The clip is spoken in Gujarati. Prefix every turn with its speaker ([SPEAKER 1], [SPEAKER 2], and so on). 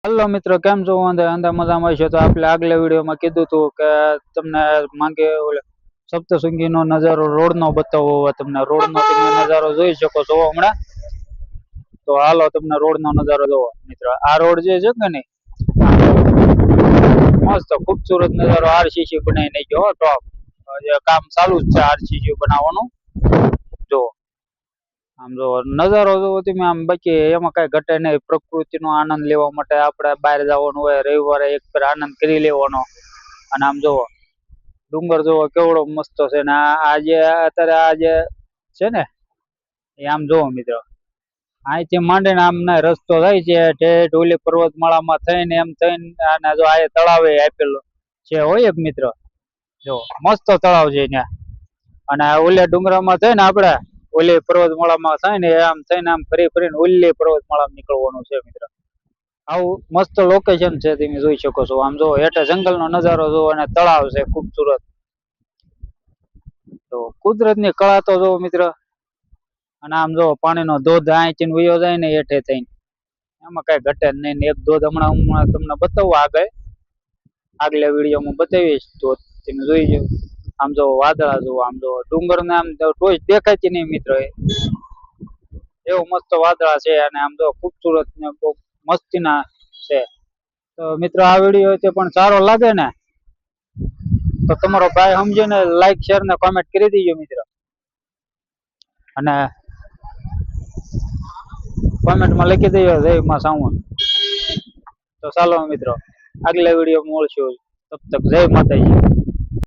[SPEAKER 1] હલો મિત્રો, કેમ છો? અંદા મજામાં છે. તો આપણે આગલા વિડીયોમાં કીધું હતું કે તમને માંગે ઓલે સપ્તશૃંગીનો નજારો રોડનો બતાવો હોય. તમને રોડનો તમે નજારો જોઈ શકો છો હમણાં. તો હાલો તમને રોડનો નજારો જોવો મિત્રો. આ રોડ જે છે કે નહીં, મસ્ત ખૂબસૂરત નજારો આરસીસી બનાવી નાખ્યો ટોપ. જે કામ ચાલુ જ છે આરસીસી બનાવવાનું. જો આમ જો નજારો જોવો તમે, આમ બાકી એમાં કઈ ઘટે નહીં. પ્રકૃતિનો આનંદ લેવા માટે આપણે બહાર જવાનું હોય, રવિવારે એક ફેર આનંદ કરી લેવાનો. અને આમ જોવો ડુંગર જોવો કેવડો મસ્ત છે ને આજે અત્યારે આ જે છે ને એ આમ જોવો મિત્રો, અહીંથી માંડીને આમ ના રસ્તો થાય છે ઠેઠ ઓલી પર્વતમાળામાં થઈને એમ થઈને. અને જો આ તળાવે આપેલું છે હોય એક મિત્ર, જો મસ્ત તળાવ છે ત્યાં. અને ઓલે ડુંગરામાં થઈને આપણે ઓલી પર્વતમાળામાં થાય ને આમ થઈને આમ ફરી ફરીને ઓલી પર્વતમાળામાં નીકળવાનું છે મિત્ર. આવું મસ્ત લોકેશન છે, તમે જોઈ શકો છો. આમ જો હેઠે જંગલનો નજારો જો અને તળાવ છે ખૂબસૂરત. તો કુદરતની કળા તો જો મિત્ર. અને આમ જો પાણીનો ધોધ અહીંથી વયો જાય ને હેઠે થઈને, એમાં કઈ ઘટે જ નહીં. એક ધોધ હમણાં તમને બતાવું આગલા વિડીયોમાં બતાવીશ તો તમે જોઈ લો. આમ જો વાદળા જુઓ, આમ જો ડુંગર ને આમ ટોચ દેખાતી નહીં મિત્રો, એવું મસ્ત વાદળા છે. અને આમ જો ખૂબસૂરત ને બહુ મસ્તીના છે. તો મિત્રો આ વિડીયો તે પણ સારો લાગે ને તો તમારો ભાઈ સમજીને લાઈક શેર ને કોમેન્ટ કરી દેજો મિત્રો. અને કોમેન્ટમાં લખી દેજો જય માં સાવણ. તો ચાલો મિત્રો આગલા વિડીયો મળશું. તબ તક જય માતાજી.